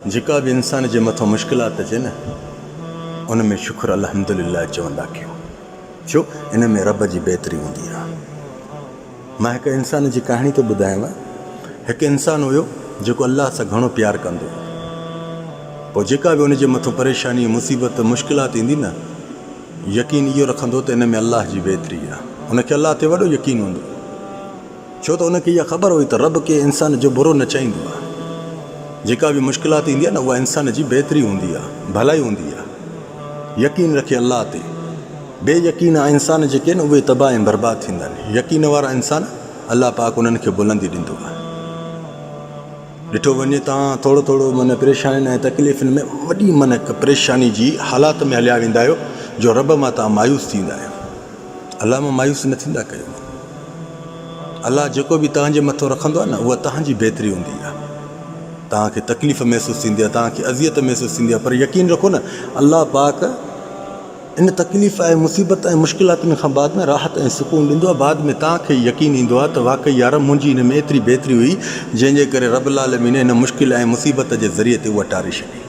जेका भी इंसान जे मथां मुश्किलात अचे न उन में शुक्र अल्हम्दुलिल्लाह चवंदा कयो, छो इन में रब जी बहितरी हूंदी आहे। मां हिकु इंसान जी कहाणी थो ॿुधायांव। हिकु इंसानु हुयो जेको अलाह सां घणो प्यारु कंदो हो। पोइ जेका बि उनजे मथां परेशानी मुसीबत मुश्किलात ईंदी न, यकीन इहो रखंदो त इन में अलाह जी बहितरी आहे। उनखे अलाह ते वॾो यकीन हूंदो, छो त उनखे इहा ख़बर हुई त रब के इंसान जो बुरो न चाहींदो आहे। जेका बि मुश्किलात ईंदी आहे न, उहा इंसान जी बहितरी हूंदी आहे, भलाई हूंदी आहे। यकीन रखे अलाह ते। बेयकीन इंसान जेके न उहे तबाह ऐं बर्बादु थींदा आहिनि। यकीन वारा इंसान अलाह पाक उन्हनि खे बुलंदी ॾींदो आहे। ॾिठो वञे तव्हां थोरो थोरो माना परेशानियुनि ऐं तकलीफ़ुनि में वॾी माना परेशानी जी हालात में हलिया वेंदा आहियो, जो रब मां तव्हां मायूस थींदा आहियो। अलाह मां मायूस न थींदा कयो। अलाह जेको बि तव्हांजे मथां रखंदो आहे न, उहा तव्हांजी बहितरी हूंदी आहे। तव्हांखे तकलीफ़ महसूसु थींदी आहे, तव्हांखे अज़ियत महसूसु थींदी आहे, पर यकीन रखो न, अलाह पाक इन तकलीफ़ ऐं मुसीबत ऐं मुश्किलातुनि खां बाद में राहत ऐं सुकून ॾींदो आहे। बाद में तव्हांखे यकीन ईंदो आहे त वाक़ई यार मुंहिंजी हिन में एतिरी बहितरी हुई, जंहिंजे करे रब आलमीन हिन मुश्किल ऐं मुसीबत जे ज़रिए ते उहा टारे छॾी।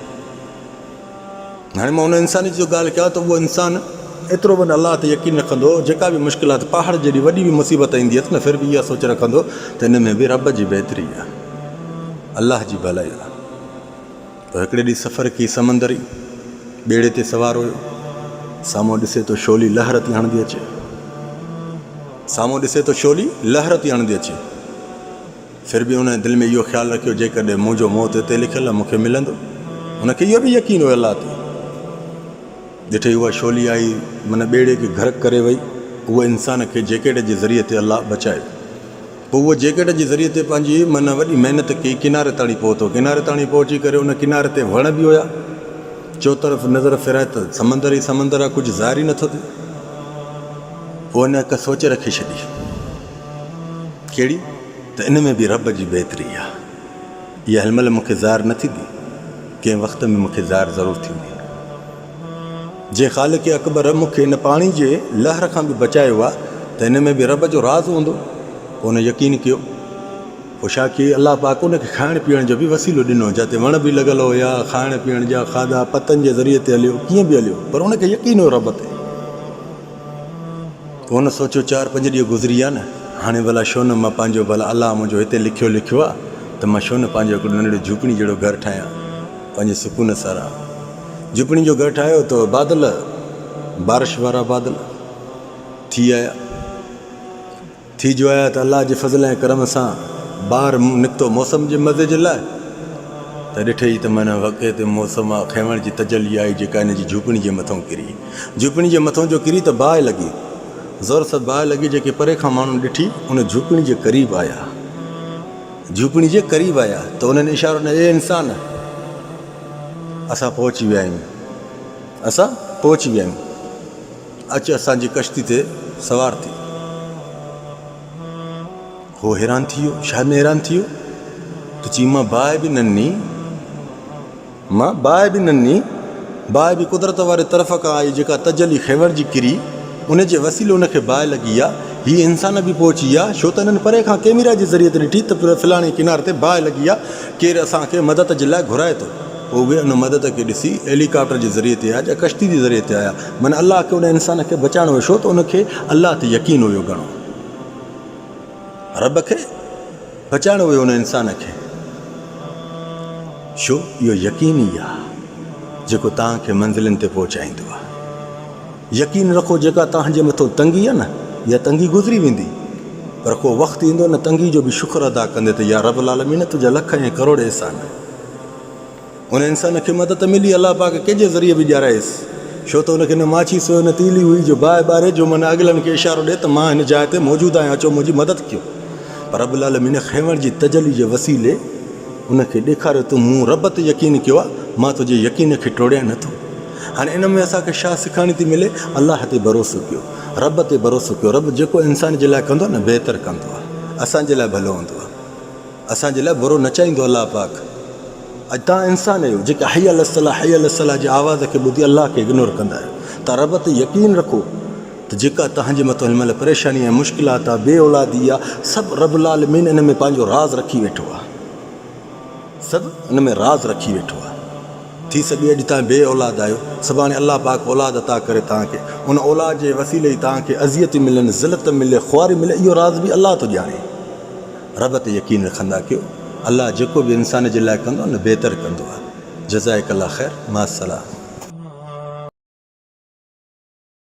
हाणे मां उन इंसान जी ॻाल्हि कयां त उहो इंसानु एतिरो वॾो अलाह ते यकीन रखंदो, जेका बि मुश्किलात पहाड़ जहिड़ी वॾी बि मुसीबत ईंदी आहे न, फिर बि इहा सोच रखंदो त हिन में बि रब जी बहितरी आहे, अलाह जी भलाई आहे। त हिकिड़े ॾींहुं सफ़र की समंदरी ॿेड़े ते सवार हुयो। साम्हूं ॾिसे थो छोली लहर थी हणंदी अचे, साम्हूं ॾिसे थो छोली लहर थी हणंदी अचे। फिर बि उन दिलि में इहो ख़्यालु रखियो, जेकॾहिं मुंहिंजो मौत हिते लिखियलु आहे, मूंखे मिलंदो। उनखे इहो बि यकीन हुयो अलाह ते। ॾिठे उहा छोली आई, माना ॿेड़े खे घरक करे वई। उहा इंसान खे जैकेट जे ज़रिए ते अलाह बचायो। पोइ उहो जैकेट जे ज़रिए ते पंहिंजी माना वॾी महिनत कई, किनारे ताणी पहुतो। किनारे ताणी पहुची करे उन किनारे ते वण बि हुया। चो तरफ़ नज़र फिराए त समंदर ई समंदर आहे, कुझु ज़ाहिर ई नथो थिए। पोइ हिन हिकु सोच रखी छॾी, कहिड़ी त इन में बि रब जी बहितरी आहे। इहा हिनमहिल मूंखे ज़ाहिर न थींदी, कंहिं वक़्त में मूंखे ज़ाहिर ज़रूरु थींदी। जे ख़ालिक़ अकबर मूंखे हिन पाणी जे लहर खां बि बचायो आहे, त हिन में बि रब जो राज़ हूंदो। पोइ हुन यकीन कयो। पोइ छा कई, अलाह पाक उनखे खाइण पीअण जो बि वसीलो ॾिनो, जिते वण बि लॻल हुया, खाइण पीअण जा खाधा पतनि जे ज़रिए ते हलियो, कीअं बि हलियो, पर उनखे यकीन हुयो रब ते। पोइ हुन सोचियो 4-5 ॾींहं गुज़री विया न, हाणे भला छो न मां पंहिंजो भला अलाह मुंहिंजो हिते लिखियो आहे, त मां छो न पंहिंजो हिकिड़ो नंढड़ो झूपड़ी जहिड़ो घरु ठाहियां, पंहिंजे सुकून सां झूपड़ी जो घरु ठाहियो। त बादल, बारिश वारा बादल थी आया। थी जो आया त अलाह जे फज़ल ऐं करम सां ॿाहिरि निकितो मौसम जे मज़े जे लाइ। त ॾिठे ई त माना वक़्त ते मौसम आहे, खैवण जी तजली आई, जेका हिन जी झूपड़ी जे मथां किरी। झूपड़ी जे मथां जो किरी त बाहि लॻी, ज़ोर सां बाहि लॻी। जेके परे खां माण्हू ॾिठी, उन झूपड़ी जे क़रीब आया, झूपड़ी जे क़रीब आया त उन्हनि इशारो न, ए इंसान, असां पहुची विया आहियूं, असां पहुची विया आहियूं, अचु असांजी कश्ती ते सवार थी। हो हैरान थी वियो। छा में हैरान थी वियो त चई, मां बाहि बि नन्ही, मां बाहि बि नन्ही, बाहि बि कुदरत वारे तरफ़ खां आई, जेका तजली खैवर जी किरी, उन जे वसीले उनखे बाहि लॻी आहे। हीअ इंसान बि पहुची विया, छो त हिननि परे खां कैमरा जे ज़रिए ते ॾिठी त फलाणे किनारे ते बाहि लॻी आहे, केरु असांखे मदद जे लाइ घुराए थो। पोइ उहे उन मदद खे ॾिसी हेलीकॉप्टर जे ज़रिए ते आया या कश्ती जे ज़रिए ते आया। माना अलाह खे उन इंसान खे बचाइणो हुयो, छो त उनखे अलाह ते यकीन हुयो घणो, रब खे बचाइणो हुयो उन इंसान खे। छो? इहो यकीन ई आहे जेको तव्हांखे मंज़िलनि ते पहुचाईंदो आहे। यकीन रखो, जेका तव्हांजे मथां तंगी आहे न, इहा तंगी गुज़री वेंदी, पर को वक़्तु ईंदो न तंगी जो बि शुक्र अदा कंदे त या रब आलमीन तुंहिंजा लख ऐं करोड़ एहसान। उन इंसान खे मदद मिली, अलाह पाक कंहिंजे ज़रिए बि ॾियाराएसि, छो त हुनखे न माचीस हुयो, न तीली हुई जो बाहि ॿारे जो माना अॻिलनि खे इशारो ॾिए त मां हिन जाइ ते मौजूदु आहियां, अचो मुंहिंजी मदद कयो। पर रब आलमीन खैवर जी तजली जे वसीले उनखे ॾेखारियो त मूं रब ते यकीन कयो आहे, मां तुंहिंजे यकीन खे टोड़ियां नथो। हाणे इन में असांखे छा सिखाणी थी मिले? अलाह ते भरोसो कयो, रब ते भरोसो कयो। रब जेको इंसान जे लाइ कंदो न, बहितर कंदो आहे, असांजे लाइ भलो हूंदो आहे, असांजे लाइ बुरो न चाहींदो अलाह पाक। अॼु तव्हां इंसान आहियो जेके हय अल सलाह, हय अल सलाह जे आवाज़ खे ॿुधी अलाह खे इग्नोर कंदा आहियो। तव्हां रब ते यकीन रखो त जेका तव्हांजे मथां हिनमहिल परेशानी ऐं मुश्किलात आहे, बे औलादी आहे, सभु रब आलमीन इन में पंहिंजो राज़ रखी वेठो आहे। मक़सदु उन में राज़ रखी वेठो आहे। थी सघे अॼु तव्हां बे औलाद आहियो, सुभाणे अलाह पाक औलाद अता करे तव्हांखे, उन औलाद जे वसीले तव्हांखे अज़ियत मिलनि, ज़िलत मिले, ख़ुआरी मिले, इहो राज़ बि अलाह थो ॼाणे। रब ते यकीन रखंदा कयो, अलाह जेको बि इंसान जे लाइ कंदो न बहितर कंदो आहे। जज़ाकल्लाह ख़ैर, मा सलाम।